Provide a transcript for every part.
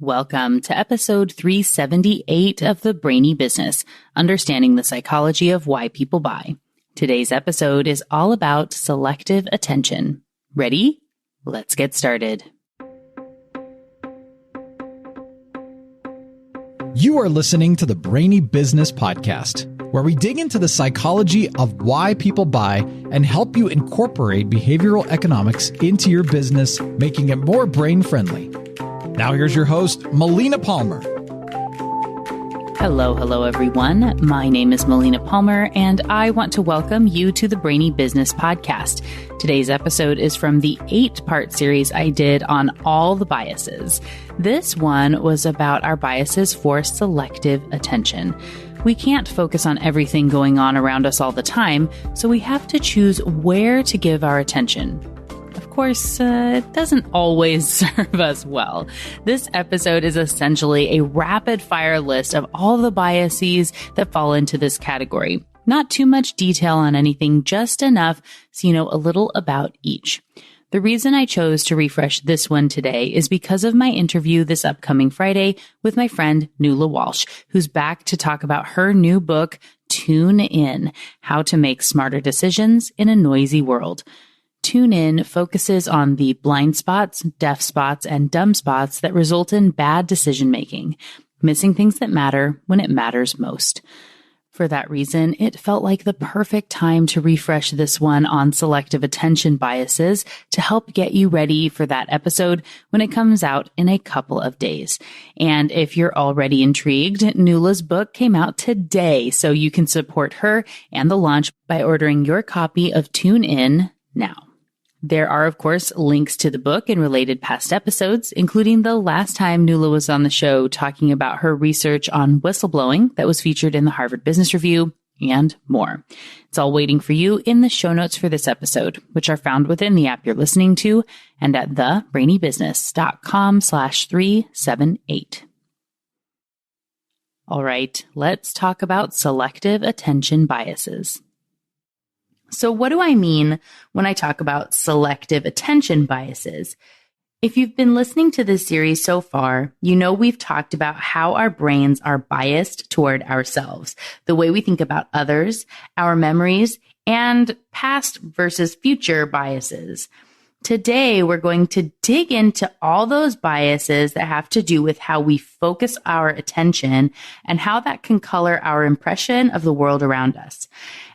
Welcome to episode 378 of the Brainy Business, Understanding the Psychology of Why People Buy. Today's episode is all about selective attention. Ready? Let's get started. You are listening to the Brainy Business Podcast, where we dig into the psychology of why people buy and help you incorporate behavioral economics into your business, making it more brain-friendly. Now here's your host, Melina Palmer. Hello, everyone. My name is Melina Palmer, and I want to welcome you to the Brainy Business Podcast. Today's episode is from the 8-part series I did on all the biases. This one was about our biases for selective attention. We can't focus on everything going on around us all the time, so we have to choose where to give our attention. Of course, it doesn't always serve us well. This episode is essentially a rapid-fire list of all the biases that fall into this category. Not too much detail on anything, just enough so you know a little about each. The reason I chose to refresh this one today is because of my interview this upcoming Friday with my friend Nuala Walsh, who's back to talk about her new book, Tune In: How to Make Smarter Decisions in a Noisy World. Tune In focuses on the blind spots, deaf spots, and dumb spots that result in bad decision-making, missing things that matter when it matters most. For that reason, it felt like the perfect time to refresh this one on selective attention biases to help get you ready for that episode when it comes out in a couple of days. And if you're already intrigued, Nuala's book came out today, so you can support her and the launch by ordering your copy of Tune In now. There are, of course, links to the book and related past episodes, including the last time Nuala was on the show talking about her research on whistleblowing that was featured in the Harvard Business Review, and more. It's all waiting for you in the show notes for this episode, which are found within the app you're listening to and at thebrainybusiness.com/378. All right, let's talk about selective attention biases. So what do I mean when I talk about selective attention biases? If you've been listening to this series so far, you know we've talked about how our brains are biased toward ourselves, the way we think about others, our memories, and past versus future biases. Today, we're going to dig into all those biases that have to do with how we focus our attention and how that can color our impression of the world around us.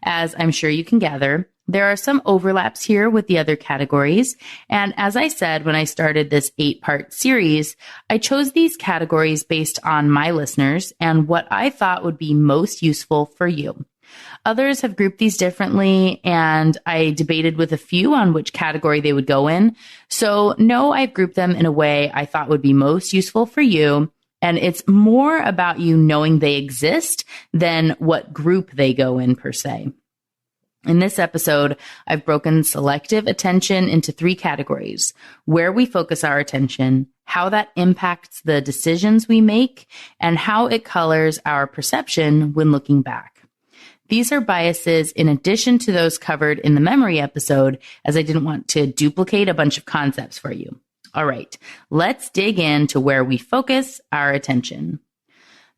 As I'm sure you can gather, there are some overlaps here with the other categories. And as I said when I started this 8-part series, I chose these categories based on my listeners and what I thought would be most useful for you. Others have grouped these differently, and I debated with a few on which category they would go in. So no, I've grouped them in a way I thought would be most useful for you. And it's more about you knowing they exist than what group they go in per se. In this episode, I've broken selective attention into 3 categories: where we focus our attention, how that impacts the decisions we make, and how it colors our perception when looking back. These are biases in addition to those covered in the memory episode, as I didn't want to duplicate a bunch of concepts for you. All right, let's dig into where we focus our attention.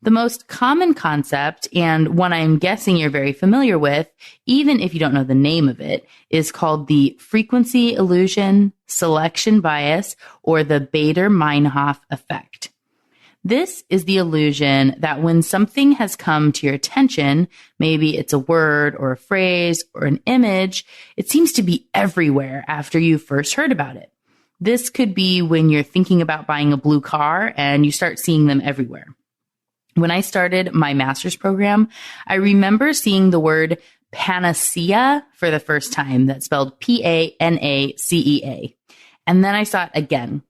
The most common concept, and one I'm guessing you're very familiar with, even if you don't know the name of it, is called the frequency illusion, selection bias, or the Baader-Meinhof effect. This is the illusion that when something has come to your attention, maybe it's a word or a phrase or an image, it seems to be everywhere after you first heard about it. This could be when you're thinking about buying a blue car and you start seeing them everywhere. When I started my master's program, I remember seeing the word panacea for the first time. That's spelled P-A-N-A-C-E-A. And then I saw it again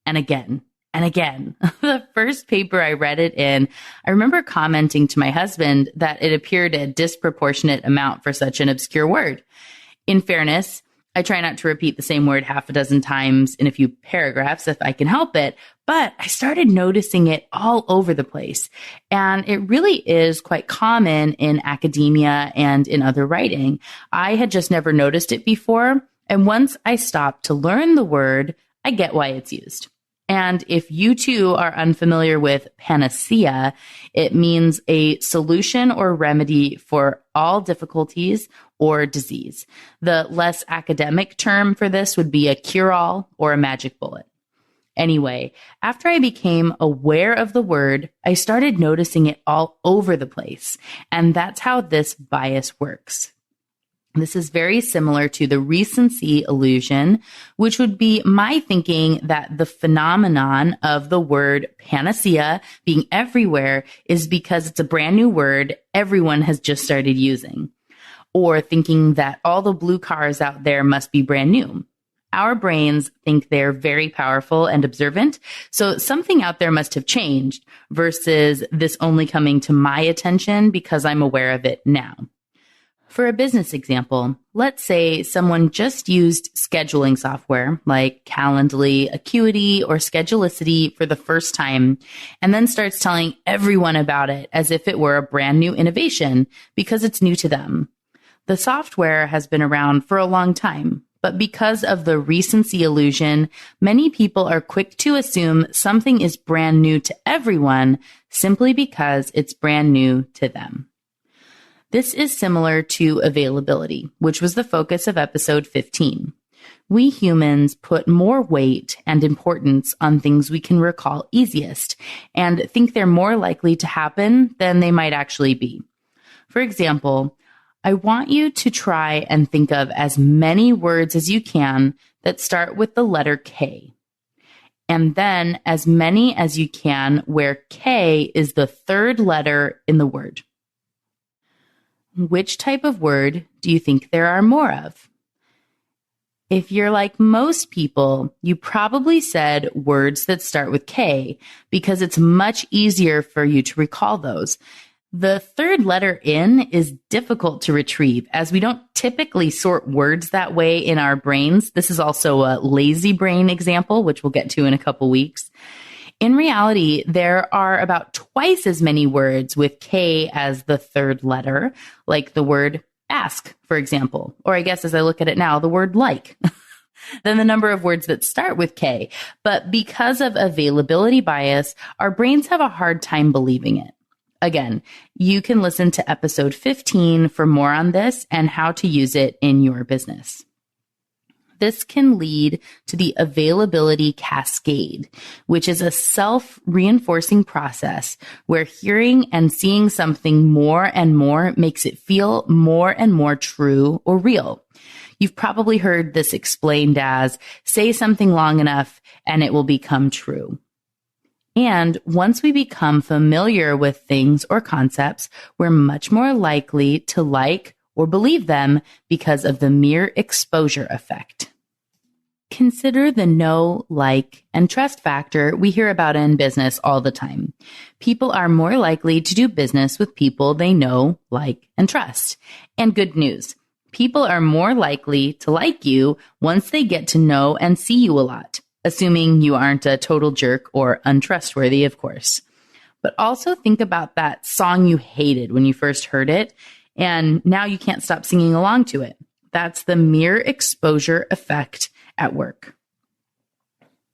and again and again. The first paper I read it in, I remember commenting to my husband that it appeared a disproportionate amount for such an obscure word. In fairness, I try not to repeat the same word half a dozen times in a few paragraphs if I can help it, but I started noticing it all over the place. And it really is quite common in academia and in other writing. I had just never noticed it before. And once I stopped to learn the word, I get why it's used. And if you too are unfamiliar with panacea, it means a solution or remedy for all difficulties or disease. The less academic term for this would be a cure-all or a magic bullet. Anyway, after I became aware of the word, I started noticing it all over the place. And that's how this bias works. This is very similar to the recency illusion, which would be my thinking that the phenomenon of the word panacea being everywhere is because it's a brand new word everyone has just started using. Or thinking that all the blue cars out there must be brand new. Our brains think they're very powerful and observant, so something out there must have changed versus this only coming to my attention because I'm aware of it now. For a business example, let's say someone just used scheduling software like Calendly, Acuity, or Schedulicity for the first time, and then starts telling everyone about it as if it were a brand new innovation because it's new to them. The software has been around for a long time, but because of the recency illusion, many people are quick to assume something is brand new to everyone simply because it's brand new to them. This is similar to availability, which was the focus of episode 15. We humans put more weight and importance on things we can recall easiest and think they're more likely to happen than they might actually be. For example, I want you to try and think of as many words as you can that start with the letter K. And then as many as you can where K is the third letter in the word. Which type of word do you think there are more of? If you're like most people, you probably said words that start with K because it's much easier for you to recall those. The third letter in is difficult to retrieve as we don't typically sort words that way in our brains. This is also a lazy brain example, which we'll get to in a couple weeks. In reality, there are about twice as many words with K as the third letter, like the word ask, for example, or I guess as I look at it now, the word like, than the number of words that start with K. But because of availability bias, our brains have a hard time believing it. Again, you can listen to episode 15 for more on this and how to use it in your business. This can lead to the availability cascade, which is a self-reinforcing process where hearing and seeing something more and more makes it feel more and more true or real. You've probably heard this explained as, say something long enough and it will become true. And once we become familiar with things or concepts, we're much more likely to like or believe them because of the mere exposure effect. Consider the know, like, and trust factor we hear about in business all the time. People are more likely to do business with people they know, like, and trust. And good news, people are more likely to like you once they get to know and see you a lot, assuming you aren't a total jerk or untrustworthy, of course. But also think about that song you hated when you first heard it, and now you can't stop singing along to it. That's the mere exposure effect at work.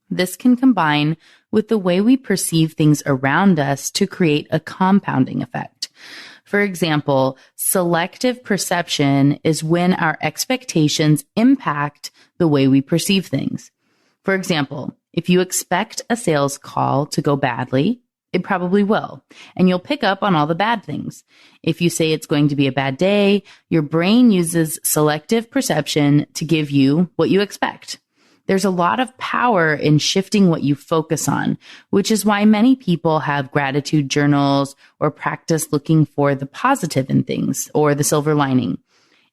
This can combine with the way we perceive things around us to create a compounding effect. For example, selective perception is when our expectations impact the way we perceive things. For example, if you expect a sales call to go badly, it probably will, and you'll pick up on all the bad things. If you say it's going to be a bad day, your brain uses selective perception to give you what you expect. There's a lot of power in shifting what you focus on, which is why many people have gratitude journals or practice looking for the positive in things or the silver lining.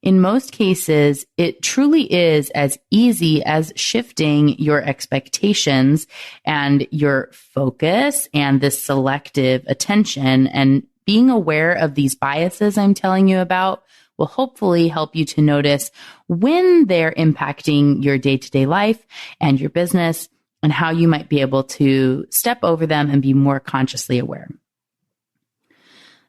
In most cases, it truly is as easy as shifting your expectations and your focus and this selective attention, and being aware of these biases I'm telling you about will hopefully help you to notice when they're impacting your day-to-day life and your business and how you might be able to step over them and be more consciously aware.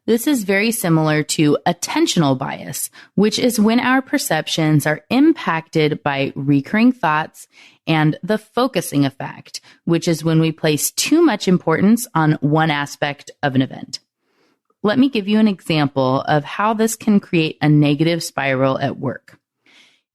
This is very similar to attentional bias, which is when our perceptions are impacted by recurring thoughts, and the focusing effect, which is when we place too much importance on one aspect of an event. Let me give you an example of how this can create a negative spiral at work.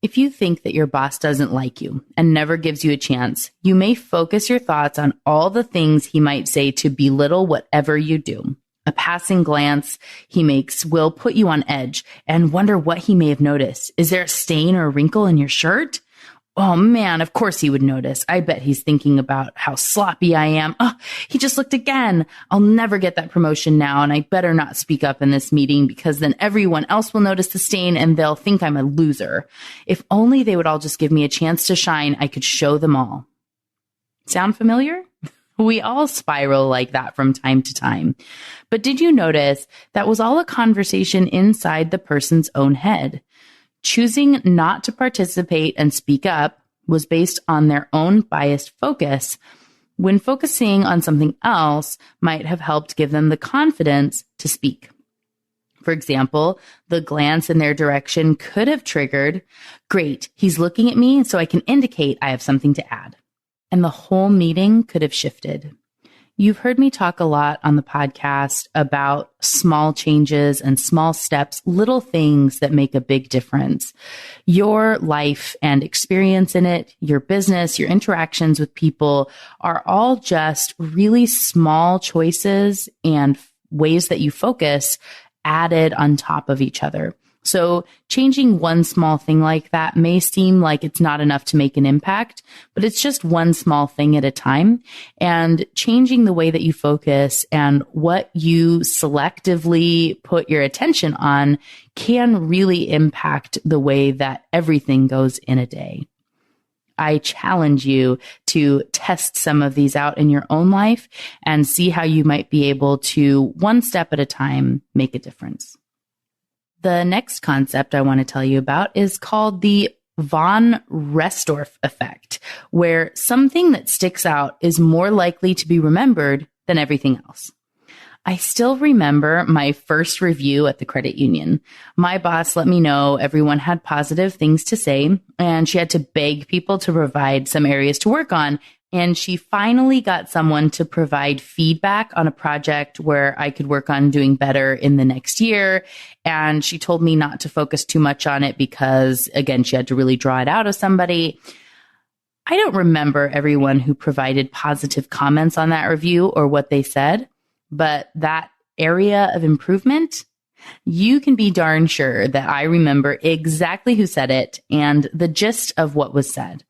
If you think that your boss doesn't like you and never gives you a chance, you may focus your thoughts on all the things he might say to belittle whatever you do. A passing glance he makes will put you on edge and wonder what he may have noticed. Is there a stain or a wrinkle in your shirt? Oh man, of course he would notice. I bet he's thinking about how sloppy I am. Oh, he just looked again. I'll never get that promotion now, and I better not speak up in this meeting because then everyone else will notice the stain and they'll think I'm a loser. If only they would all just give me a chance to shine, I could show them all. Sound familiar? We all spiral like that from time to time. But did you notice that was all a conversation inside the person's own head? Choosing not to participate and speak up was based on their own biased focus, when focusing on something else might have helped give them the confidence to speak. For example, the glance in their direction could have triggered, "Great, he's looking at me, so I can indicate I have something to add." And the whole meeting could have shifted. You've heard me talk a lot on the podcast about small changes and small steps, little things that make a big difference. Your life and experience in it, your business, your interactions with people are all just really small choices and ways that you focus added on top of each other. So changing one small thing like that may seem like it's not enough to make an impact, but it's just one small thing at a time. And changing the way that you focus and what you selectively put your attention on can really impact the way that everything goes in a day. I challenge you to test some of these out in your own life and see how you might be able to, one step at a time, make a difference. The next concept I want to tell you about is called the von Restorff effect, where something that sticks out is more likely to be remembered than everything else. I still remember my first review at the credit union. My boss let me know everyone had positive things to say, and she had to beg people to provide some areas to work on. And she finally got someone to provide feedback on a project where I could work on doing better in the next year. And she told me not to focus too much on it because, again, she had to really draw it out of somebody. I don't remember everyone who provided positive comments on that review or what they said, but that area of improvement, you can be darn sure that I remember exactly who said it and the gist of what was said.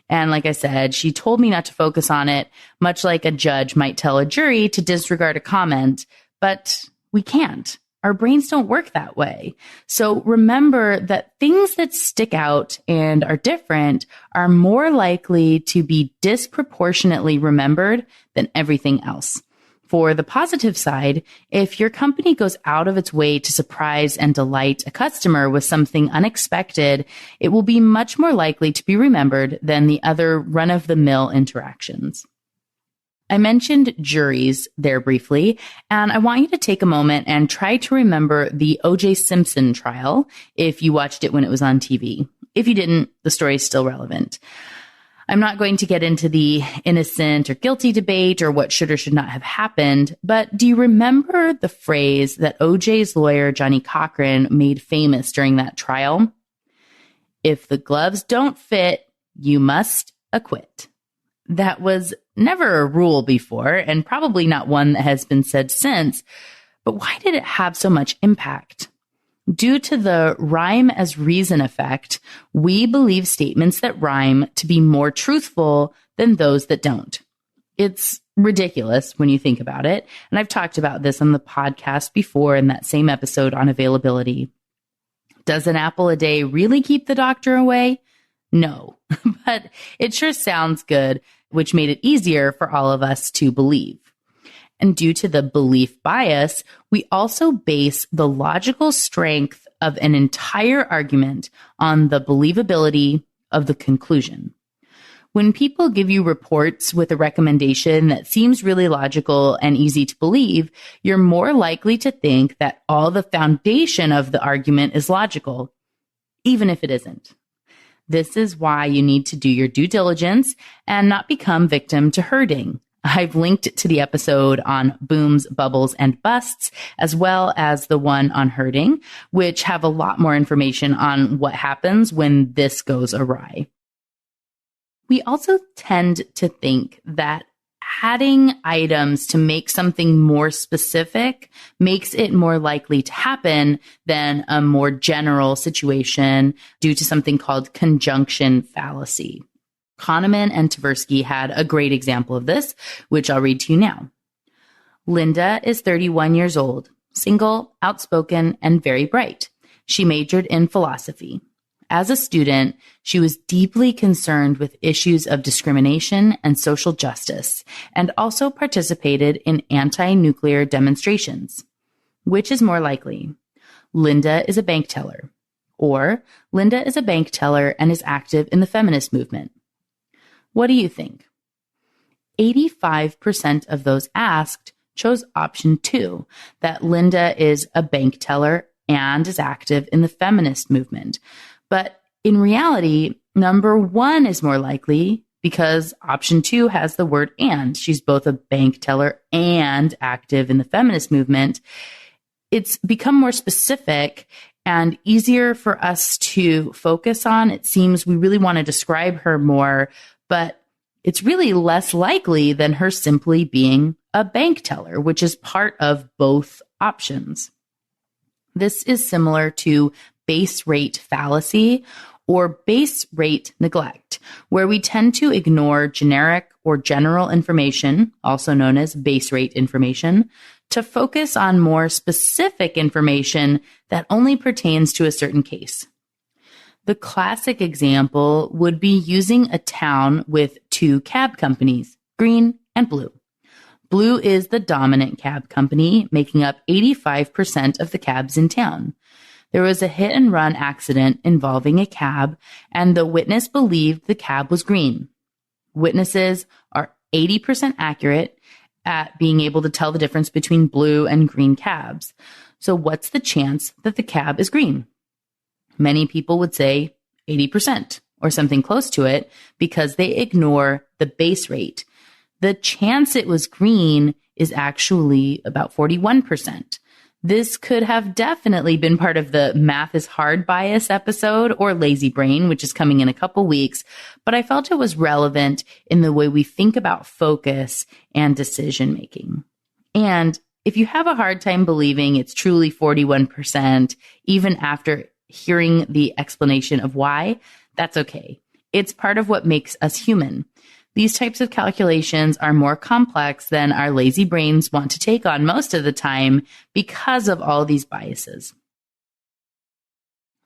And like I said, she told me not to focus on it, much like a judge might tell a jury to disregard a comment, but we can't. Our brains don't work that way. So remember that things that stick out and are different are more likely to be disproportionately remembered than everything else. For the positive side, if your company goes out of its way to surprise and delight a customer with something unexpected, it will be much more likely to be remembered than the other run-of-the-mill interactions. I mentioned juries there briefly, and I want you to take a moment and try to remember the O.J. Simpson trial if you watched it when it was on TV. If you didn't, the story is still relevant. I'm not going to get into the innocent or guilty debate or what should or should not have happened, but do you remember the phrase that OJ's lawyer, Johnny Cochran, made famous during that trial? If the gloves don't fit, you must acquit. That was never a rule before, and probably not one that has been said since, but why did it have so much impact? Due to the rhyme as reason effect, we believe statements that rhyme to be more truthful than those that don't. It's ridiculous when you think about it. And I've talked about this on the podcast before in that same episode on availability. Does an apple a day really keep the doctor away? No, but it sure sounds good, which made it easier for all of us to believe. And due to the belief bias, we also base the logical strength of an entire argument on the believability of the conclusion. When people give you reports with a recommendation that seems really logical and easy to believe, you're more likely to think that all the foundation of the argument is logical, even if it isn't. This is why you need to do your due diligence and not become victim to herding. I've linked to the episode on booms, bubbles, and busts, as well as the one on herding, which have a lot more information on what happens when this goes awry. We also tend to think that adding items to make something more specific makes it more likely to happen than a more general situation due to something called conjunction fallacy. Kahneman and Tversky had a great example of this, which I'll read to you now. Linda is 31 years old, single, outspoken, and very bright. She majored in philosophy. As a student, she was deeply concerned with issues of discrimination and social justice, and also participated in anti-nuclear demonstrations. Which is more likely? Linda is a bank teller, or Linda is a bank teller and is active in the feminist movement. What do you think? 85% of those asked chose option 2, that Linda is a bank teller and is active in the feminist movement. But in reality, number 1 is more likely because option 2 has the word and. She's both a bank teller and active in the feminist movement. It's become more specific and easier for us to focus on. It seems we really want to describe her more, but it's really less likely than her simply being a bank teller, which is part of both options. This is similar to base rate fallacy or base rate neglect, where we tend to ignore generic or general information, also known as base rate information, to focus on more specific information that only pertains to a certain case. The classic example would be using a town with 2 cab companies, green and blue. Blue is the dominant cab company, making up 85% of the cabs in town. There was a hit and run accident involving a cab, and the witness believed the cab was green. Witnesses are 80% accurate at being able to tell the difference between blue and green cabs. So what's the chance that the cab is green? Many people would say 80% or something close to it because they ignore the base rate. The chance it was green is actually about 41%. This could have definitely been part of the math is hard bias episode or lazy brain, which is coming in a couple weeks, but I felt it was relevant in the way we think about focus and decision making. And if you have a hard time believing it's truly 41%, even after hearing the explanation of why, that's okay. It's part of what makes us human. These types of calculations are more complex than our lazy brains want to take on most of the time because of all these biases.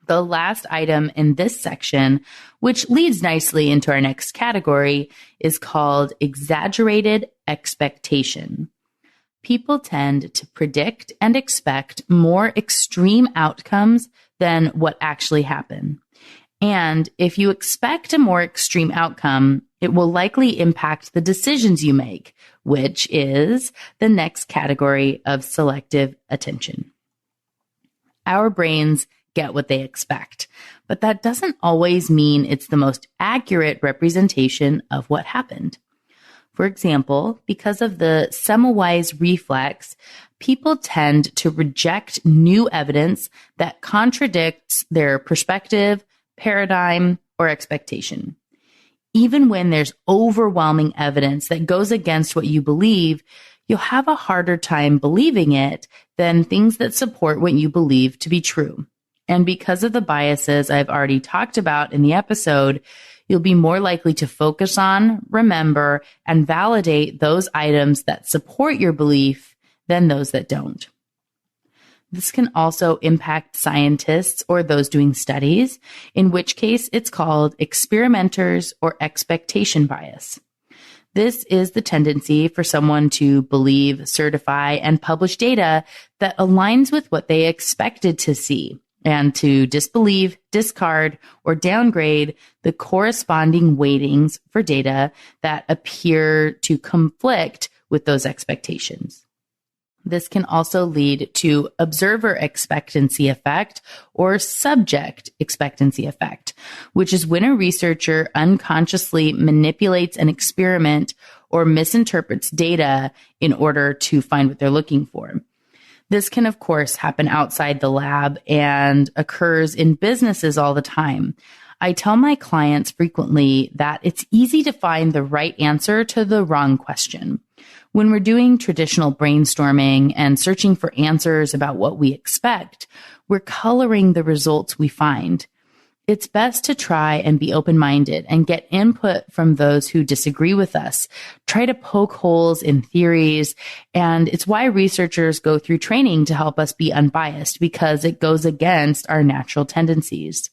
The last item in this section, which leads nicely into our next category, is called exaggerated expectation. People tend to predict and expect more extreme outcomes than what actually happen. And if you expect a more extreme outcome, it will likely impact the decisions you make, which is the next category of selective attention. Our brains get what they expect, but that doesn't always mean it's the most accurate representation of what happened. For example, because of the Semmelweis reflex, people tend to reject new evidence that contradicts their perspective, paradigm, or expectation. Even when there's overwhelming evidence that goes against what you believe, you'll have a harder time believing it than things that support what you believe to be true. And because of the biases I've already talked about in the episode, you'll be more likely to focus on, remember, and validate those items that support your belief than those that don't. This can also impact scientists or those doing studies, in which case it's called experimenters or expectation bias. This is the tendency for someone to believe, certify, and publish data that aligns with what they expected to see, and to disbelieve, discard, or downgrade the corresponding weightings for data that appear to conflict with those expectations. This can also lead to observer expectancy effect or subject expectancy effect, which is when a researcher unconsciously manipulates an experiment or misinterprets data in order to find what they're looking for. This can, of course, happen outside the lab and occurs in businesses all the time. I tell my clients frequently that it's easy to find the right answer to the wrong question. When we're doing traditional brainstorming and searching for answers about what we expect, we're coloring the results we find. It's best to try and be open-minded and get input from those who disagree with us. Try to poke holes in theories. And it's why researchers go through training to help us be unbiased, because it goes against our natural tendencies.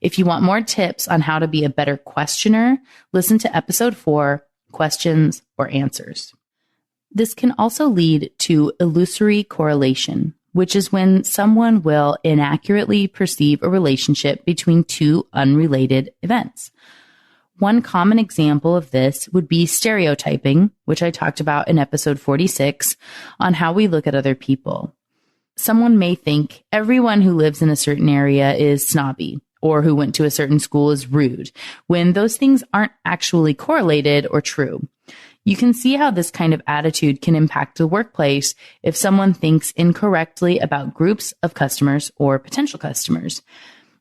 If you want more tips on how to be a better questioner, listen to episode 4, Questions or Answers. This can also lead to illusory correlation, which is when someone will inaccurately perceive a relationship between two unrelated events. One common example of this would be stereotyping, which I talked about in episode 46, on how we look at other people. Someone may think everyone who lives in a certain area is snobby, or who went to a certain school is rude, when those things aren't actually correlated or true. You can see how this kind of attitude can impact the workplace if someone thinks incorrectly about groups of customers or potential customers.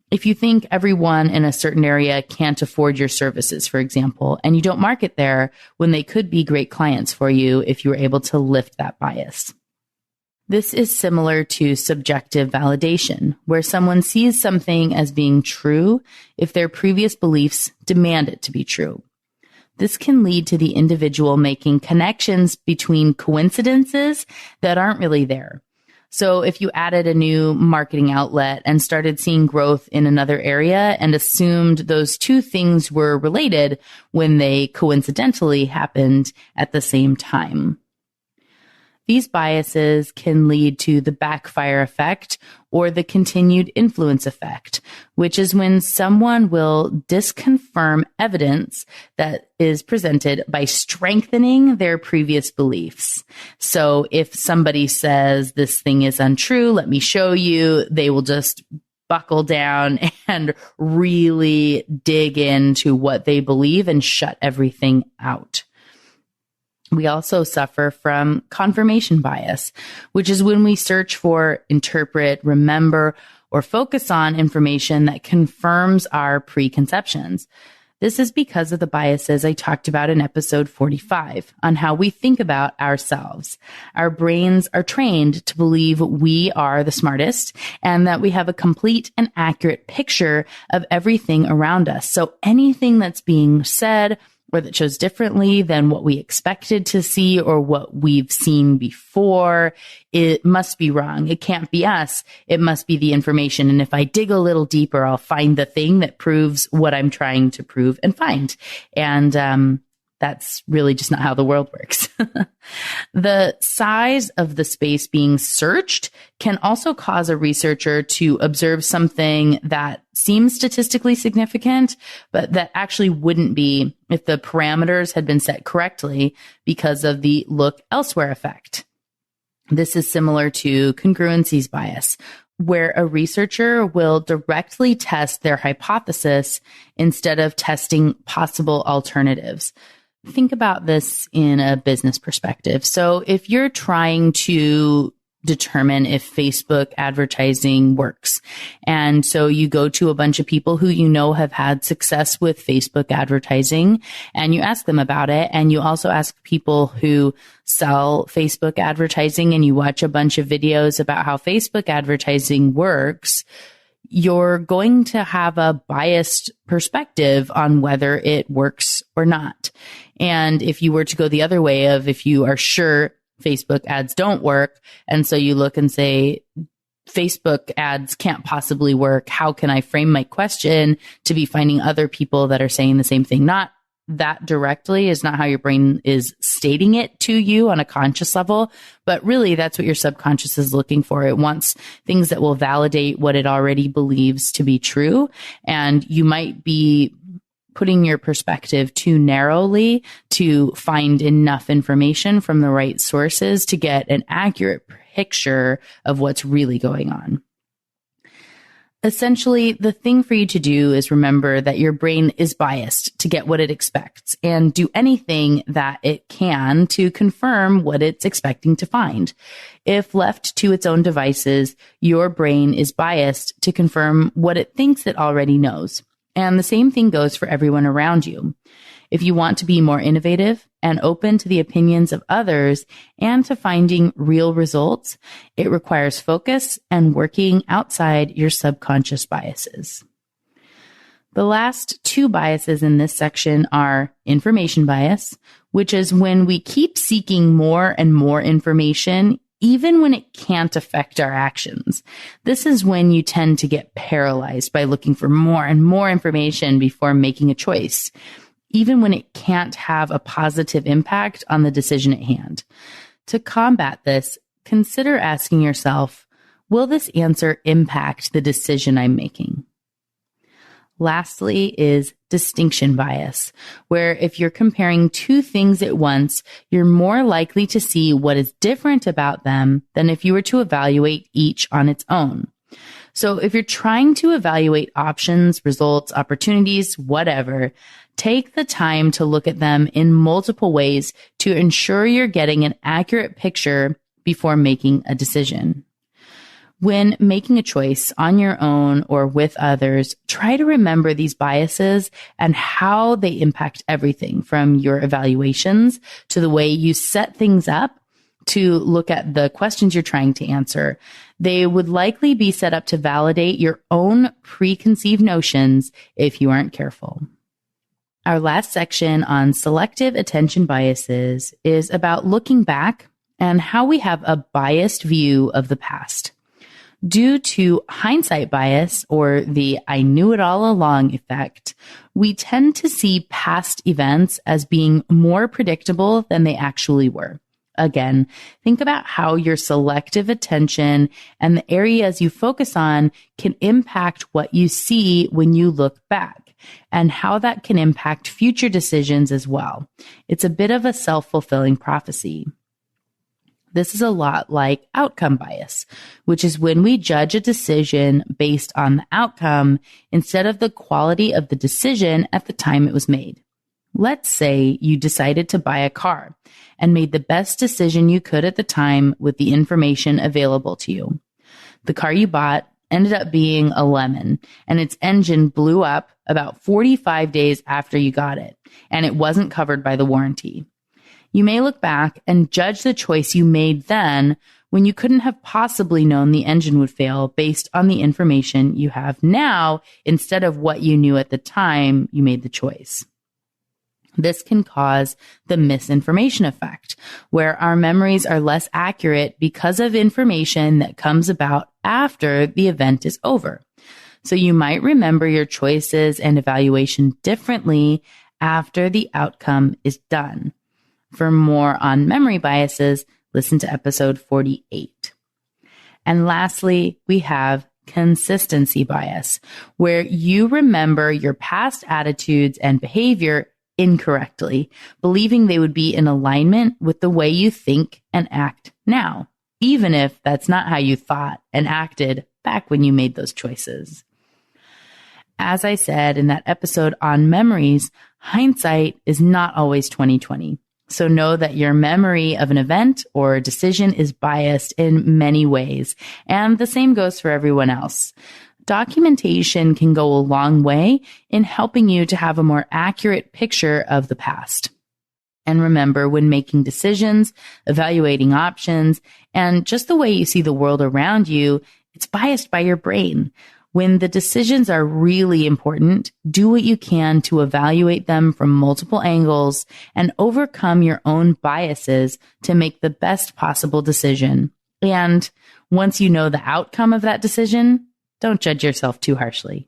If you think everyone in a certain area can't afford your services, for example, and you don't market there when they could be great clients for you if you were able to lift that bias. This is similar to subjective validation, where someone sees something as being true if their previous beliefs demand it to be true. This can lead to the individual making connections between coincidences that aren't really there. So if you added a new marketing outlet and started seeing growth in another area and assumed those two things were related when they coincidentally happened at the same time. These biases can lead to the backfire effect or the continued influence effect, which is when someone will disconfirm evidence that is presented by strengthening their previous beliefs. So if somebody says this thing is untrue, let me show you, they will just buckle down and really dig into what they believe and shut everything out. We also suffer from confirmation bias, which is when we search for, interpret, remember, or focus on information that confirms our preconceptions. This is because of the biases I talked about in episode 45 on how we think about ourselves. Our brains are trained to believe we are the smartest and that we have a complete and accurate picture of everything around us. So anything that's being said or that shows differently than what we expected to see or what we've seen before, it must be wrong. It can't be us. It must be the information. And if I dig a little deeper, I'll find the thing that proves what I'm trying to prove and find. And that's really just not how the world works. The size of the space being searched can also cause a researcher to observe something that seems statistically significant, but that actually wouldn't be if the parameters had been set correctly because of the look elsewhere effect. This is similar to congruencies bias, where a researcher will directly test their hypothesis instead of testing possible alternatives. Think about this in a business perspective. So if you're trying to determine if Facebook advertising works, and so you go to a bunch of people who you know have had success with Facebook advertising, and you ask them about it, and you also ask people who sell Facebook advertising, and you watch a bunch of videos about how Facebook advertising works, you're going to have a biased perspective on whether it works or not. And if you were to go the other way of if you are sure Facebook ads don't work, and so you look and say, Facebook ads can't possibly work, how can I frame my question to be finding other people that are saying the same thing, not that directly is not how your brain is stating it to you on a conscious level, but really that's what your subconscious is looking for. It wants things that will validate what it already believes to be true. And you might be putting your perspective too narrowly to find enough information from the right sources to get an accurate picture of what's really going on. Essentially, the thing for you to do is remember that your brain is biased to get what it expects and do anything that it can to confirm what it's expecting to find. If left to its own devices, your brain is biased to confirm what it thinks it already knows. And the same thing goes for everyone around you. If you want to be more innovative and open to the opinions of others and to finding real results, it requires focus and working outside your subconscious biases. The last two biases in this section are information bias, which is when we keep seeking more and more information, even when it can't affect our actions. This is when you tend to get paralyzed by looking for more and more information before making a choice, even when it can't have a positive impact on the decision at hand. To combat this, consider asking yourself, will this answer impact the decision I'm making? Lastly is distinction bias, where if you're comparing two things at once, you're more likely to see what is different about them than if you were to evaluate each on its own. So if you're trying to evaluate options, results, opportunities, whatever, take the time to look at them in multiple ways to ensure you're getting an accurate picture before making a decision. When making a choice on your own or with others, try to remember these biases and how they impact everything from your evaluations to the way you set things up to look at the questions you're trying to answer. They would likely be set up to validate your own preconceived notions if you aren't careful. Our last section on selective attention biases is about looking back and how we have a biased view of the past. Due to hindsight bias, or the I knew it all along effect, we tend to see past events as being more predictable than they actually were. Again, think about how your selective attention and the areas you focus on can impact what you see when you look back, and how that can impact future decisions as well. It's a bit of a self-fulfilling prophecy. This is a lot like outcome bias, which is when we judge a decision based on the outcome instead of the quality of the decision at the time it was made. Let's say you decided to buy a car and made the best decision you could at the time with the information available to you. The car you bought ended up being a lemon, and its engine blew up about 45 days after you got it, and it wasn't covered by the warranty. You may look back and judge the choice you made then when you couldn't have possibly known the engine would fail based on the information you have now instead of what you knew at the time you made the choice. This can cause the misinformation effect, where our memories are less accurate because of information that comes about after the event is over. So you might remember your choices and evaluation differently after the outcome is done. For more on memory biases, listen to episode 48. And lastly, we have consistency bias, where you remember your past attitudes and behavior incorrectly, believing they would be in alignment with the way you think and act now, even if that's not how you thought and acted back when you made those choices. As I said in that episode on memories, hindsight is not always 20/20. So know that your memory of an event or decision is biased in many ways, and the same goes for everyone else. Documentation can go a long way in helping you to have a more accurate picture of the past. And remember, when making decisions, evaluating options, and just the way you see the world around you, it's biased by your brain. When the decisions are really important, do what you can to evaluate them from multiple angles and overcome your own biases to make the best possible decision. And once you know the outcome of that decision, don't judge yourself too harshly.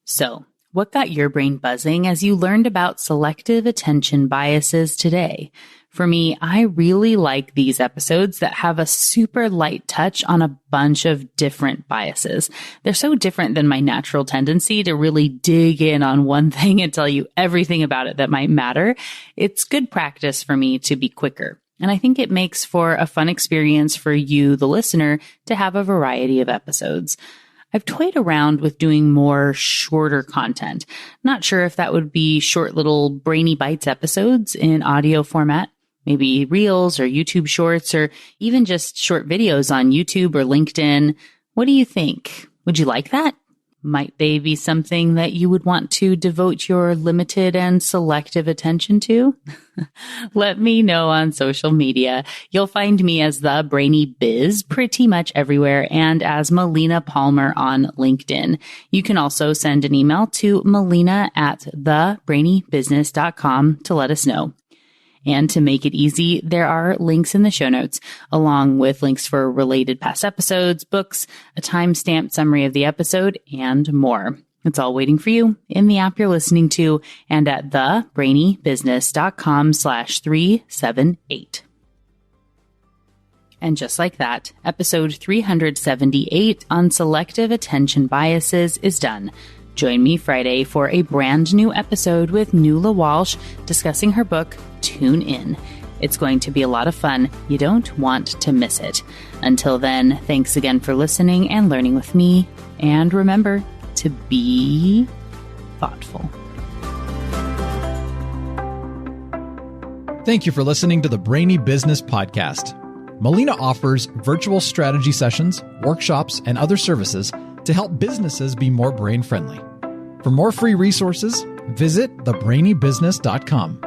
So, What got your brain buzzing as you learned about selective attention biases today? For me, I really like these episodes that have a super light touch on a bunch of different biases. They're so different than my natural tendency to really dig in on one thing and tell you everything about it that might matter. It's good practice for me to be quicker. And I think it makes for a fun experience for you, the listener, to have a variety of episodes. I've toyed around with doing more shorter content. Not sure if that would be short little Brainy Bites episodes in audio format, maybe Reels or YouTube Shorts, or even just short videos on YouTube or LinkedIn. What do you think? Would you like that? Might they be something that you would want to devote your limited and selective attention to? Let me know on social media. You'll find me as the Brainy Biz pretty much everywhere and as Melina Palmer on LinkedIn. You can also send an email to melina@thebrainybusiness.com to let us know. And to make it easy, there are links in the show notes, along with links for related past episodes, books, a time-stamped summary of the episode, and more. It's all waiting for you in the app you're listening to and at thebrainybusiness.com/378. And just like that, episode 378 on selective attention biases is done. Join me Friday for a brand new episode with Nuala Walsh discussing her book, Tune In. It's going to be a lot of fun. You don't want to miss it. Until then, thanks again for listening and learning with me. And remember to be thoughtful. Thank you for listening to the Brainy Business Podcast. Melina offers virtual strategy sessions, workshops, and other services to help businesses be more brain-friendly. For more free resources, visit thebrainybusiness.com.